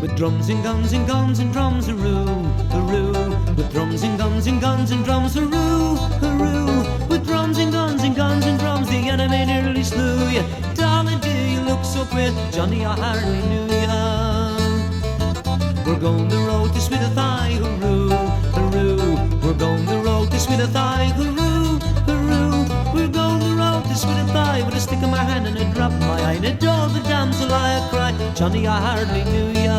with drums and guns and guns and drums, hooroo, hooroo, with drums and guns and guns and drums, hooroo, hooroo, with drums and guns and guns and drums, the enemy nearly slew you. Darling, do you look so queer? Johnny, I hardly knew ya. We're going the road to sweet a thigh, hooroo, hooroo, we're going the road to sweet a thigh, hooroo, hooroo, we're going the road to sweet a thigh, with a stick in my hand and a drop in my eye, and a door the damsel I cry, Johnny, I hardly knew ya.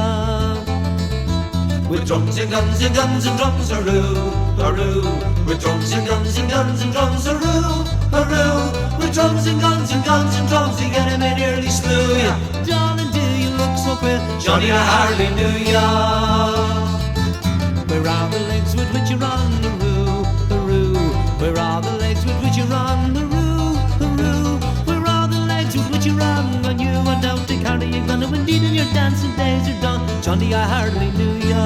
With drums and guns and guns and drums, hooroo, hooroo, with drums and guns and guns and drums, hooroo, hooroo, with drums and guns and guns and drums, the enemy nearly slew ya. Darling, do you look so queer? Johnny, I hardly knew ya. Where are the legs with which you run, hooroo, hooroo, where are the legs with which you run, hooroo, hooroo, where are the legs with which you run when you went out to carry your gun, and indeed in your dancing days are done, Johnny, I hardly knew ya.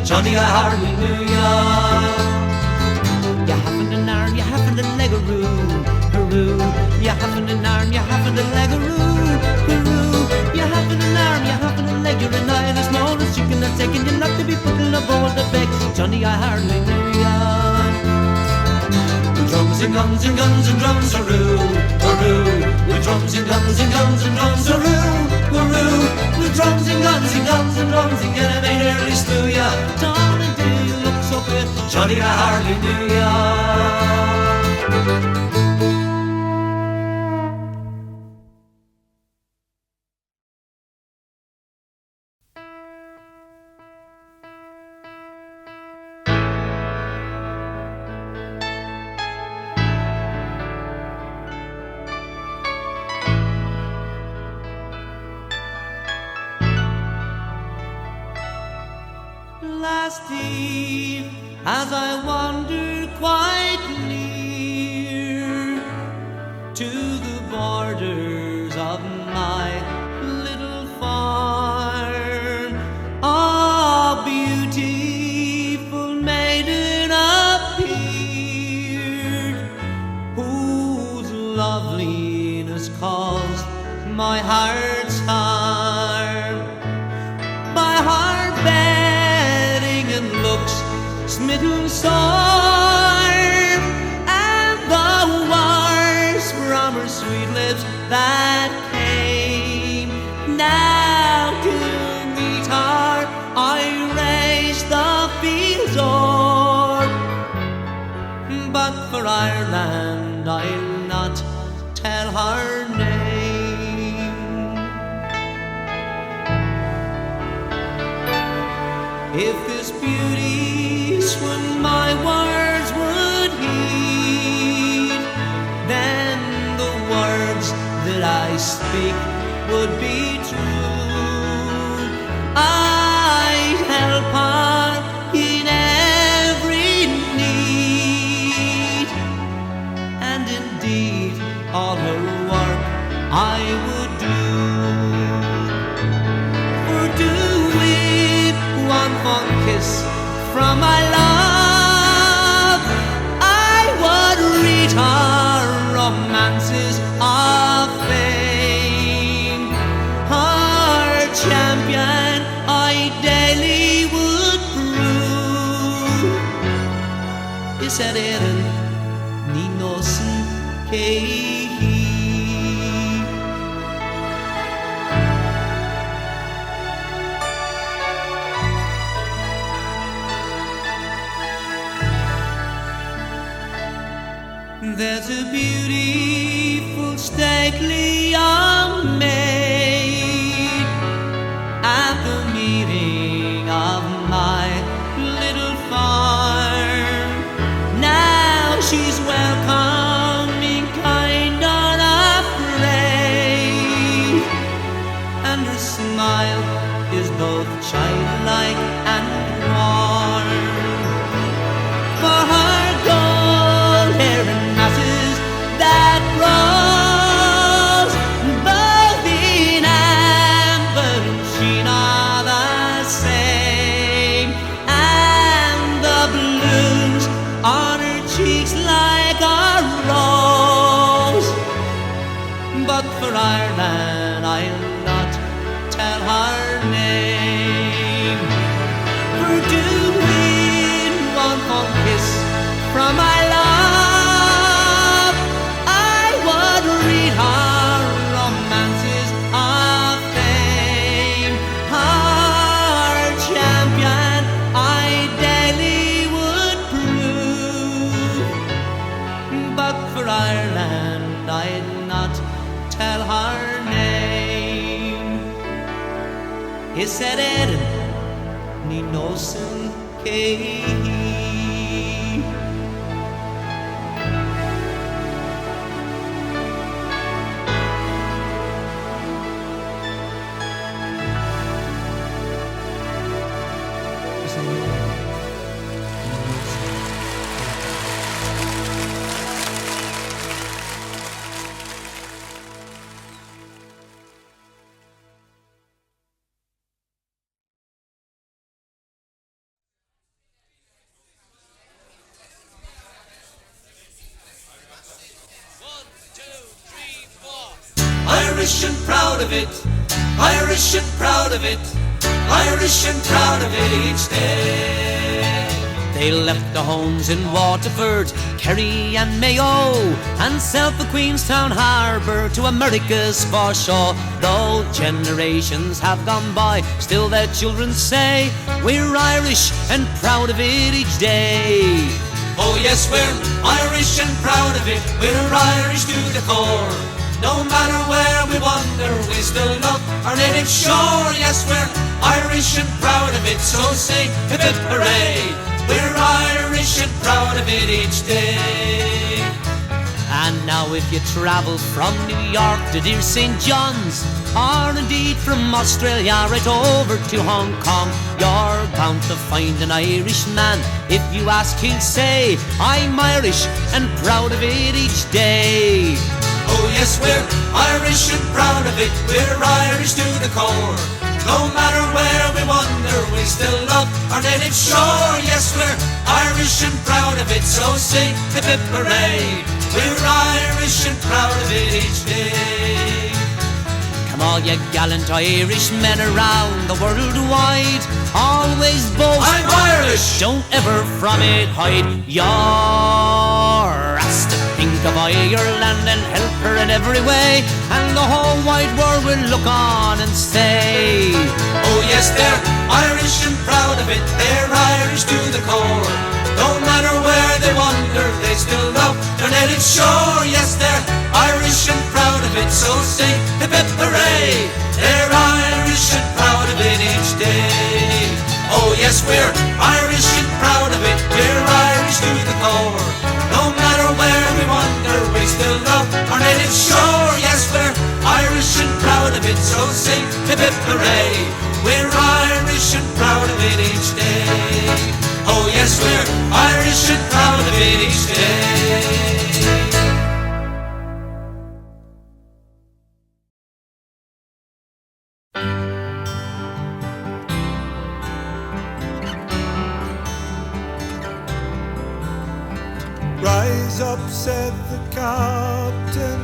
Johnny, I hardly knew ya. You haven't an arm, you haven't a leg, hooroo, hooroo, you haven't an arm, you haven't a leg, hooroo, hooroo, you haven't an arm, you haven't a leg, you're an eye as small as chicken that's taking you not to be putting a bowl to bake, Johnny, I hardly knew ya. Drums and guns and guns and drums, hooroo, hooroo, with drums and guns and guns and drums, hooroo, hooroo, with drums and guns and guns and drums, the enemy nearly slew ya. Darling, do you look so queer? Johnny, I hardly knew ya. Last eve, as I wandered quite near to the borders of my little farm, a beautiful maiden appeared, whose loveliness caused my heart's harm. My heart looks smitten sore, and the words from her sweet lips that came. Now to meet her I race the fields o'er, but for Ireland I'll not tell her name. If this beauty swung my words would heed, then the words that I speak would be true. I'd help her in every need, and indeed all her work I would do. For do it one fond kiss from my love, I would read her romances of fame. Her champion I daily would prove. Is that Erin ní nosan céhí? There's a beautiful stately young maid at the meeting of for Ireland, I'll not tell her name. For do win one fond kiss from my love, I would read her romances of fame. Her champion I daily would prove, but for Ireland I'd not tell her name. He said Eden, ni nosin Kay. Irish and proud of it, Irish and proud of it, Irish and proud of it each day. They left their homes in Waterford, Kerry and Mayo, and sailed for Queenstown Harbour to America's far shore. Though generations have gone by, still their children say, we're Irish and proud of it each day. Oh yes, we're Irish and proud of it, we're Irish to the core. No matter where we wander, we still love our native shore. Yes, we're Irish and proud of it, so say hip hip hooray. We're Irish and proud of it each day. And now if you travel from New York to dear St. John's, or indeed from Australia right over to Hong Kong, you're bound to find an Irishman. If you ask, he'll say, I'm Irish and proud of it each day. Oh yes, we're Irish and proud of it, we're Irish to the core. No matter where we wander, we still love our native shore. Yes, we're Irish and proud of it, so sing hip hip hooray. We're Irish and proud of it each day. Come all you gallant Irish men around the world wide, always boast, I'm Irish, don't ever from it hide. You're asked to think of Ireland and help her in every way, and the whole wide world will look on and say, oh yes, they're Irish and proud of it, they're Irish to the core. No matter where they wander, they still love their native shore. Yes, they're Irish and proud of it, so sing hip hip hooray. They're Irish and proud of it each day. Oh yes, we're Irish and proud of it, we're Irish to the core. No matter where we wander, we still love our native shore. Yes, we're Irish and proud of it, so sing hip hip hooray. We're Irish and proud of it each day. Oh yes, we're Irish and proud of it each day. Rise up, said the captain,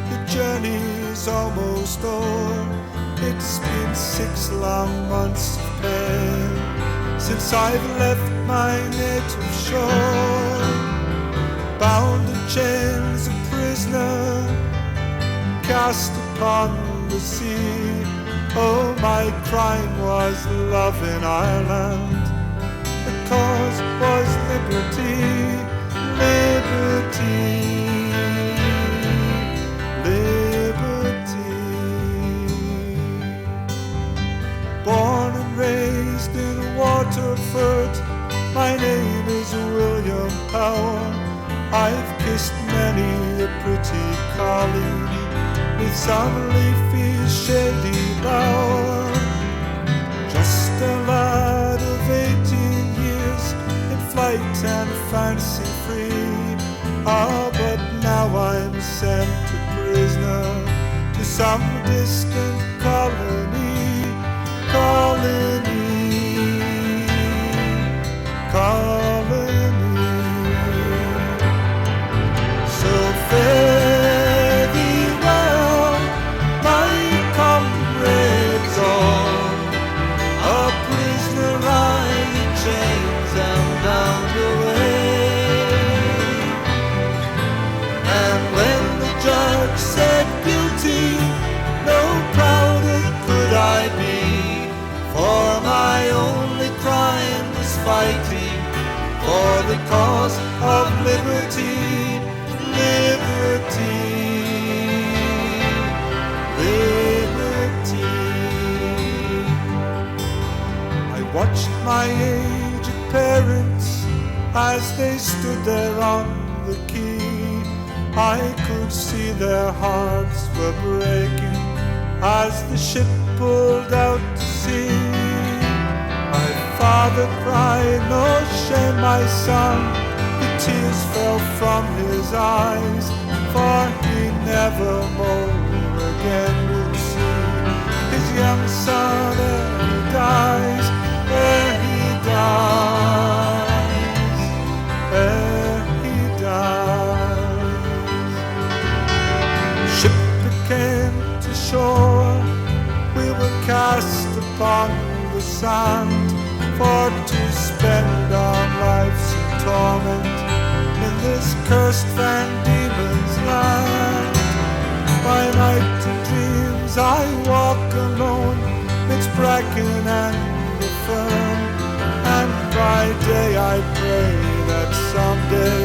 the journey's almost o'er. It's been 6 long months of pain since I've left my native shore. Bound in chains, a prisoner, cast upon the sea. Oh, my crime was love in Ireland, the cause was liberty. Liberty, liberty. Born and raised in Waterford, my name is William Power. I've kissed many a pretty collie with some leafy shady bower. Just a lad of 18 years in flight and fancy free. Ah, but now I'm sent a prisoner to some distant colony, colony, colony. So fare thee well, judge said guilty, no prouder could I be, for my only crime was fighting for the cause of liberty, liberty, liberty. I watched my aged parents as they stood there on the quay. I could see their hearts were breaking as the ship pulled out to sea. My father cried, "No shame, my son." The tears fell from his eyes, for he never more again would see his young son ere he dies, ere he dies, ere he dies. Ship came to shore, we were cast upon the sand, for to spend our lives in torment in this cursed Van Diemen's land. By night in dreams I walk alone midst bracken and the fern, and by day I pray that someday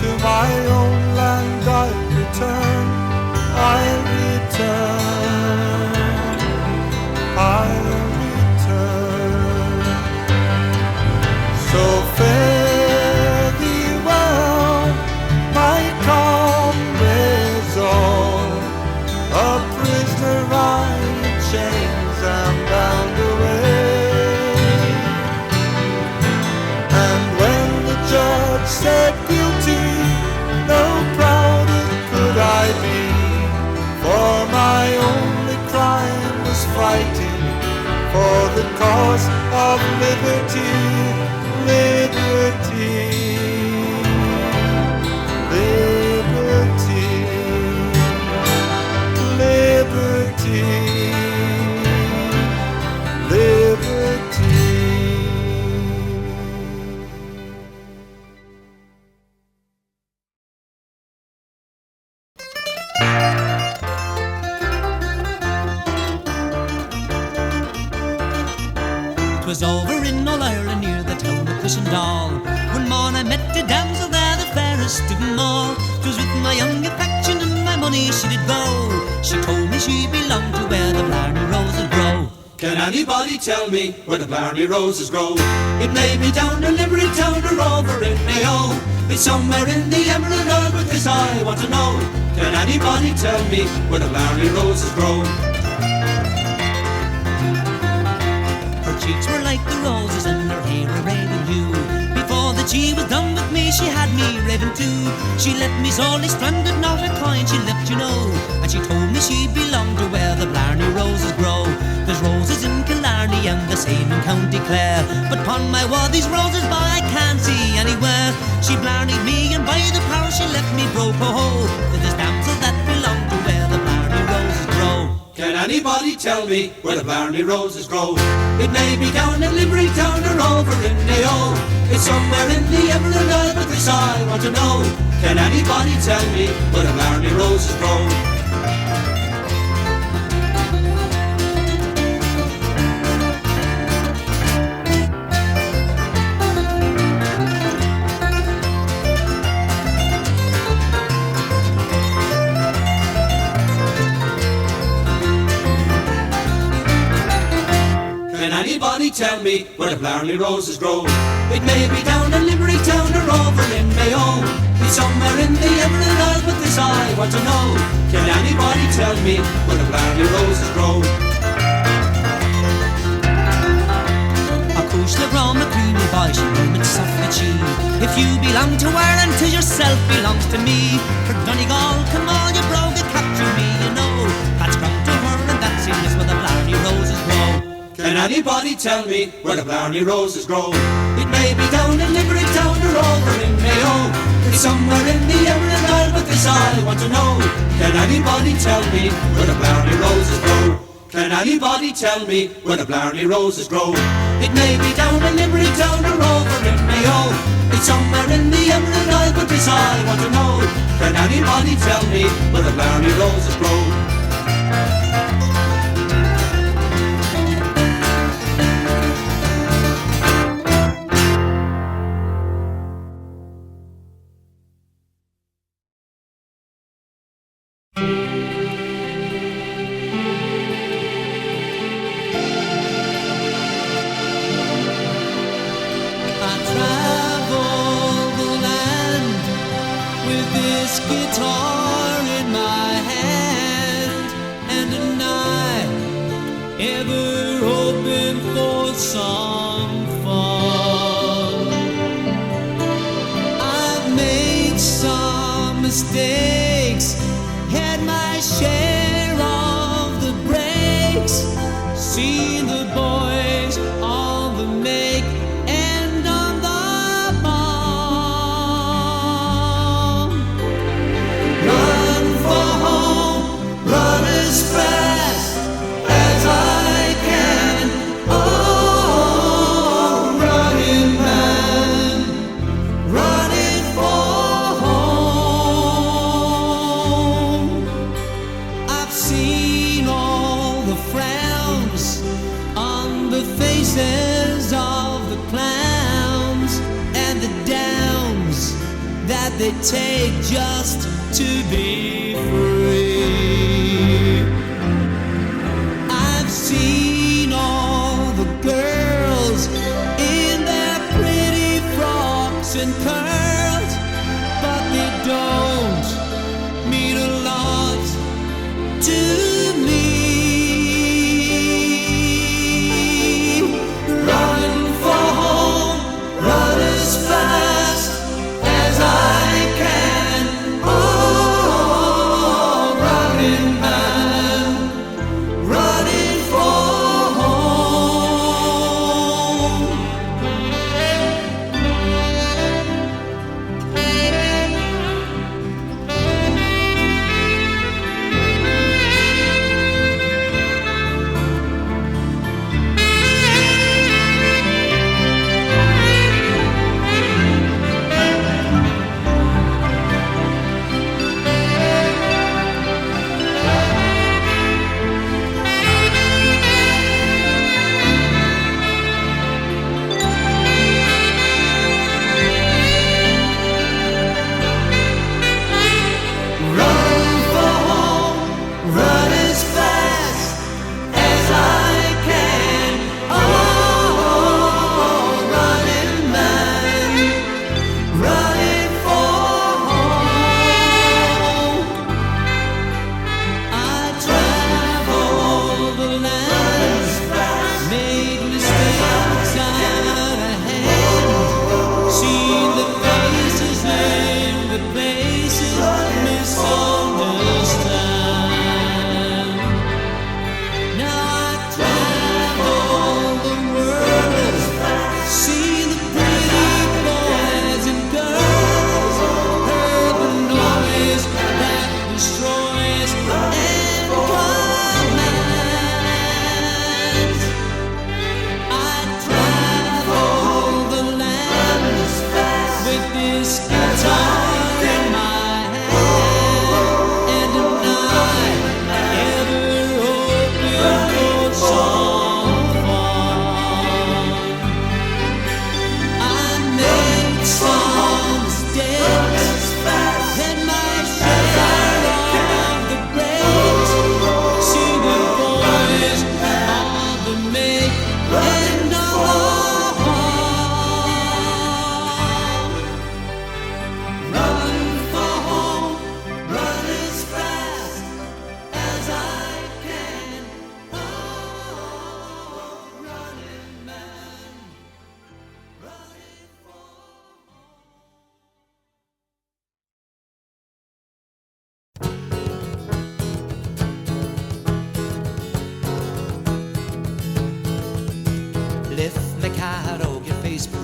to my own land I'll return, I'll return, I'll return. So fare thee well, my comrades all, a prisoner I in chains am bound away. And when the judge said guilty, no prouder could I be, for my only crime was fighting for the cause of liberty, liberty, liberty, liberty, liberty. 'Twas over in All Ireland near the town of Christendall. One morn I met a damsel there, the fairest of them all. 'Twas with my young affection and my money she did go. She told me she belonged to where the Blarney Roses grow. Can anybody tell me where the Blarney Roses grow? It may be down in Limerick town or over in Mayo. It's somewhere in the Emerald Isle, but this I want to know. Can anybody tell me where the Blarney Roses grow? Her cheeks were like the roses and her hair a raven hue. Before that she was done with me, she had me raving too. She left me sorely stranded, not a coin she left, you know. And she told me she belonged to where the Blarney Roses grow. There's roses in Killarney and the same in County Clare, but pon my word these roses, boy, I can't see anywhere. She blarneyed me and by the power she left me broke, oh ho. For this damsel that belonged to where the Blarney Roses grow. Can anybody tell me where the Blarney Roses grow? It may be down in Limerick town or over in Mayo. It's somewhere in the Emerald Isle, but this I want to know. Can anybody tell me where the Blarney Roses grow? Can anybody tell me where the Blarney Roses grow? It may be down in Limerick town or over in Mayo. It's somewhere in the Emerald Isle, but this I want to know. Can anybody tell me where the Blarney Roses grow? Akush the Brom, a creamy boy, she murmured softly she. If you belong to Ireland, to yourself belongs to me. For Donegal, come on, you brogue, capture me, you know. That's come to her and that's in this where the Blarney Roses grow. Can anybody tell me where the Blarney Roses grow? It may be down in Limerick town or over in Mayo. It's somewhere in the Emerald Isle, but this I want to know. Can anybody tell me where the Blarney Roses grow? Can anybody tell me where the Blarney Roses grow? It may be down in Limerick town or over in Mayo. It's somewhere in the Emerald Isle, but this I want to know. Can anybody tell me where the Blarney Roses grow. Guitar in my hand, and am I ever hoping for some fun? I've made some mistakes, had my share of the breaks, seen the boys on the make and on the of the clowns and the downs that they take just to be free. I've seen all the girls in their pretty frocks and curls, but they don't mean a lot to me.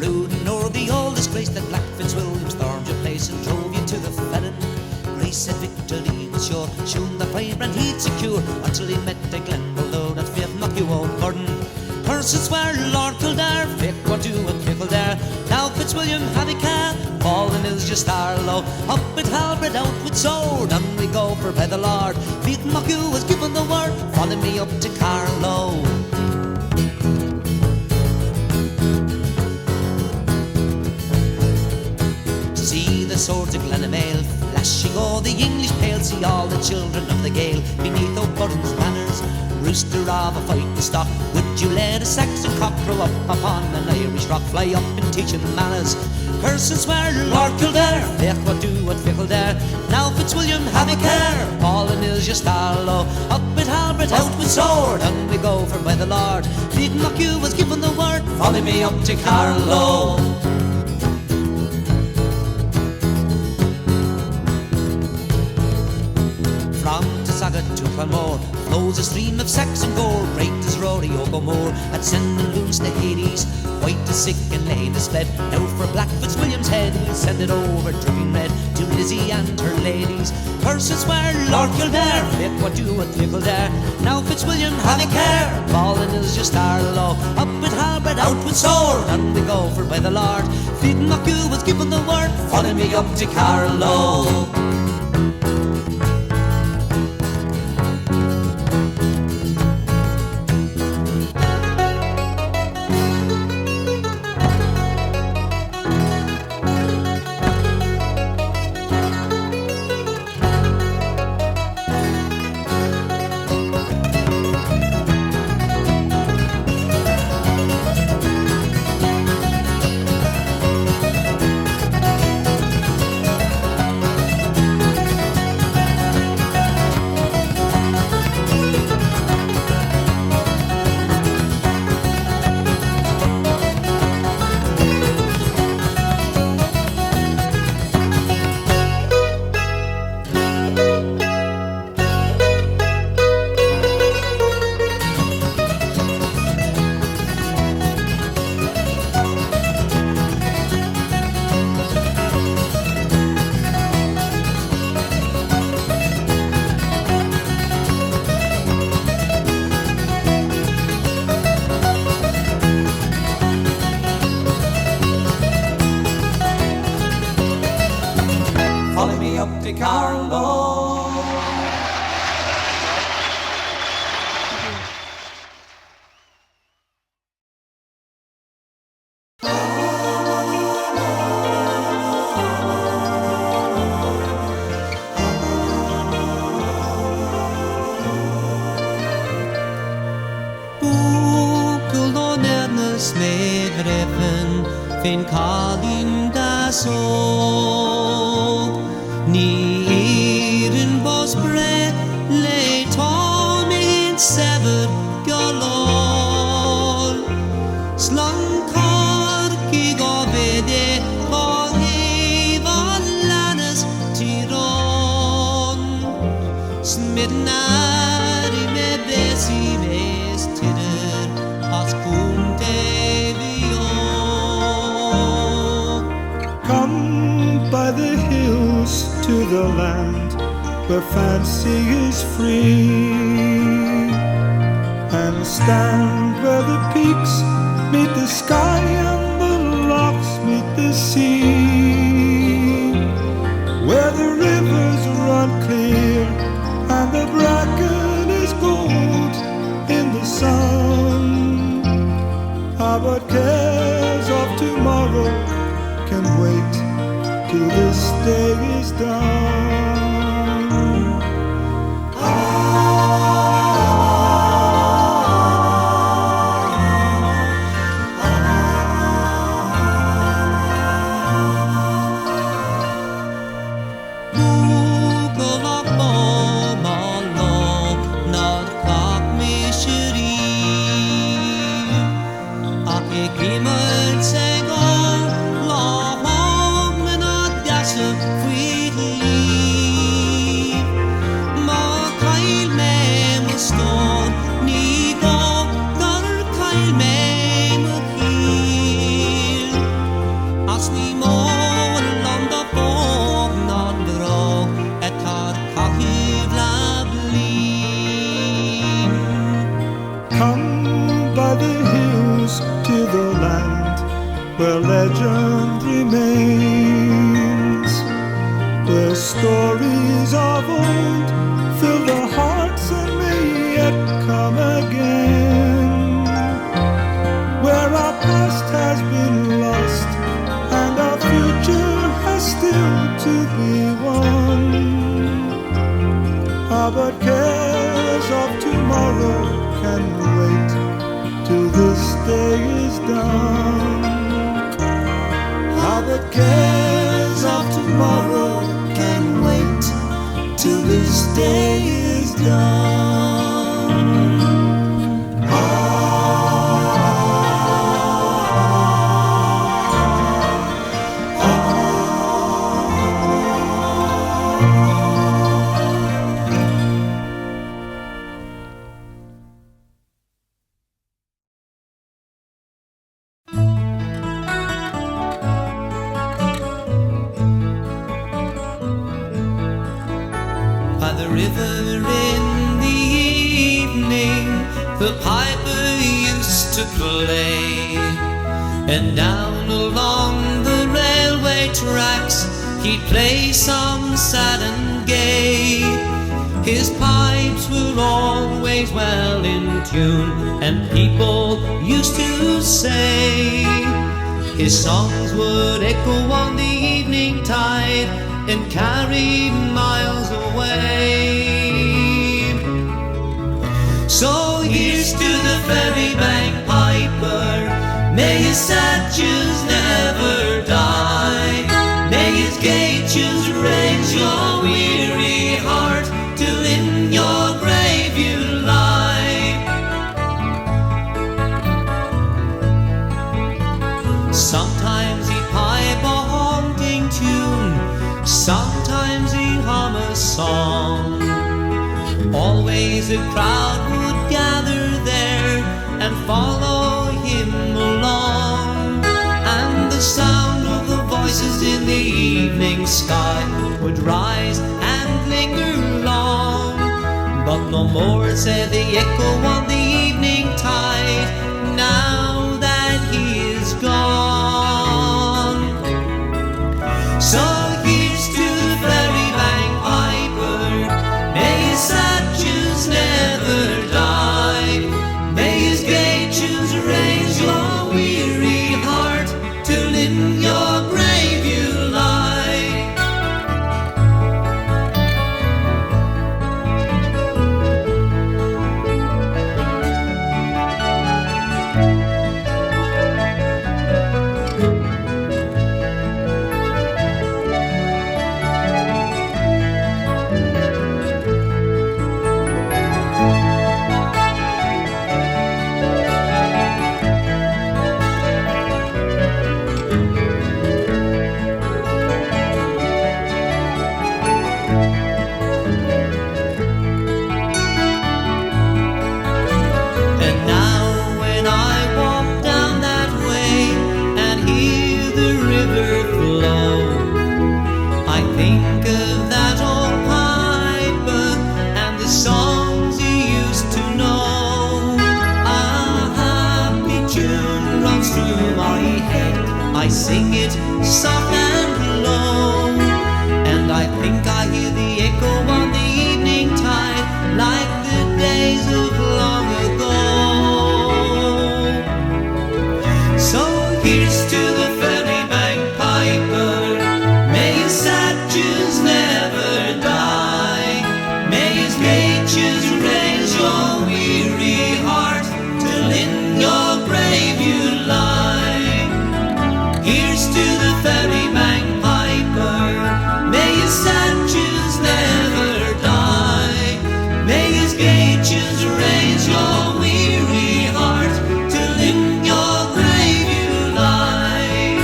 brooding o'er the old disgrace that Black Fitzwilliam stormed your place and drove you to the felon. Grace said victory was sure, soon the firebrand he'd secure, until he met the Glenmalone and faith knock you out burden. Curses were Lord Kildare, Fick were do and Pickle there. Now Fitzwilliam have a car, fallen is just our low. Up at Halberd, out with sword, and we go for by the law. Muckle was given the word, follow me up to Carlow. See the swords of Glenamail flashing o'er the English pale. See all the children of the Gael beneath O'Budden's banners. Rooster of a fighting stock, would you let a Saxon cock grow up upon an Irish rock? Fly up and teach him manners. Curse and swear, Lord Kildare, Fech what do what fickle there. Now Fitzwilliam, have a care, Paul and is your Starlow. Up with halberd, out with sword, and we go for by the Lord. Big Muckle was given the word, follow me up to Carlow. From Sagat to Clonmore flows a stream of Saxon gore, great as Rory Ogomore, and sending loose the Hades. White is sick and lane is fled. Now for Black Fitzwilliam's head, we'll send it over dripping red to Lizzie and her ladies. Curse and swear, Lord Kildare, Fech what do what fickle there. Now Fitzwilliam, have a care, Ballin is your Starlow. Up with halberd, out with sword, and we go for by the Lord. Big Muckle was given the word, follow me up to Carlow. Buchaill On Eirne snevreffen fin Colin das o Ní irin bos bre le tom in sever galol Slung corki go vede go hevan lanas tiron Smidnari me besi mes tidder as kunte Come by the hills to the land where fancy is free, and stand where the peaks meet the sky and the rocks meet the sea, where the rivers run clear and the bracken is gold in the sun. But cares of tomorrow can wait till this day is done. Buchaill On Eirne nad kak me shiri Ake kimmel seg on la hog men at jasse frit liv Ma kail me må stån ni gåg dar kail me må kil As ni mål landa båg nad drog et tar kakivla blin Come by the hills to the land where legend remains, where stories of old fill the heart Now but cares of tomorrow can wait till this day is done. Now but cares of tomorrow can wait till this day is done. By the river in the evening, the piper used to play, and down along the railway tracks he'd play songs sad and gay. His pipes were always well in tune, and people used to say his songs would echo on the evening tide and carry miles away. So here's to the Ferrybank Piper, may his sad tunes never die. May his gay tunes raise your weary heart till in your grave you lie. Sometimes he pipe a haunting tune, sometimes he'd hum a song. Always a crowd would gather there and follow him along, and the sound of the voices in the evening sky would rise and linger long. But no more said the echo on the evening tide, now that he is gone. So here's to the Ferrybank Piper, may his sad tunes never die. May his gay tunes raise your weary heart till in your grave you lie. I sing it soft and low, and I think I hear the echo on the evening tide, like the days of long ago. So here's to the Ferrybank Piper, may his sad tunes never die. May his gay tunes raise your weary heart till in your grave you lie. Here's to the Ferrybank Piper, may his sad tunes never die. May his gay tunes raise your weary heart till in your grave you lie.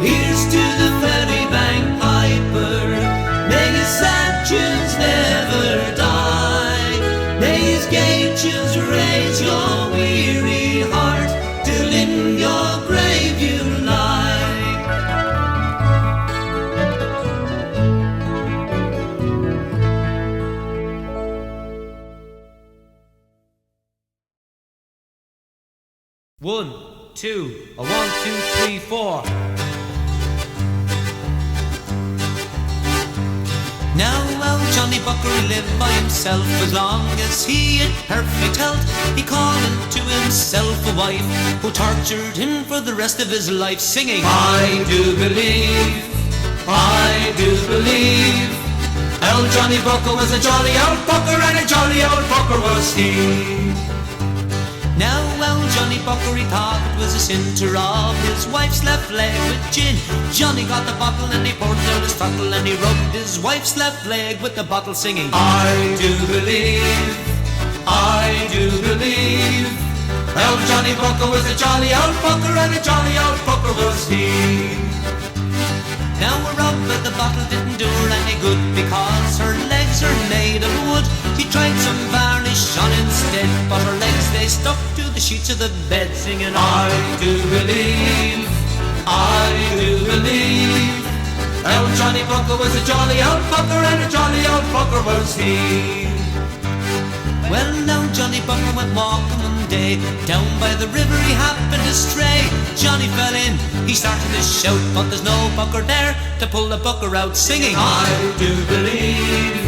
Here's to the Ferrybank Piper, may his sad tunes never die. May his gay tunes raise your weary heart till in your grave you lie. One, two, a 1, 2, 3, 4. Now Johnny Buckery lived by himself as long as he had perfect health. He called unto himself a wife who tortured him for the rest of his life, singing, I do believe, Old Johnny Bucker was a jolly old bucker, and a jolly old bucker was he. Now old Johnny Bucker, he thought it was a sin to rob his wife's left leg with gin. Johnny got the bottle and he poured out his throttle, and he rubbed his wife's left leg with the bottle, singing, I do believe, I do believe, old Johnny Bucker was a jolly old bucker, and a jolly old bucker was he. Now a rub at the bottle didn't do her any good, because her legs are made of wood. She tried some varnish on instead, but her legs, they stuck to the sheets of the bed, singing, I do believe, I do believe, old Johnny Bucker was a jolly old bucker, and a jolly old bucker was he. Well, now Johnny Bucker went walking one day, down by the river he happened to stray. Johnny fell in, he started to shout, but there's no bucker there to pull the bucker out, singing, I do believe,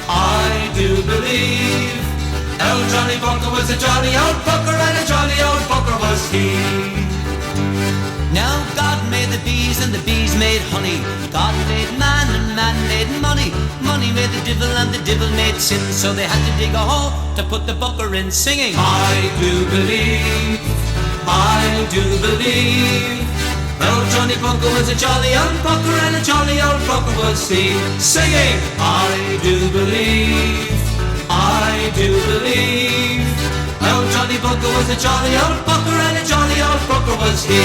I do believe, old Johnny Bucker was a jolly old bucker, and a jolly old bucker was he. Now God made the bees and the bees made honey. God made man and man made money. Money made the devil and the devil made sin. So they had to dig a hole to put the bucker in, singing, I do believe, I do believe, old Johnny Bucker was a jolly old bucker, and a jolly old bucker was he. Singing, I do believe, I do believe, old Johnny Bucker was a jolly old bucker, and a jolly old bucker was he.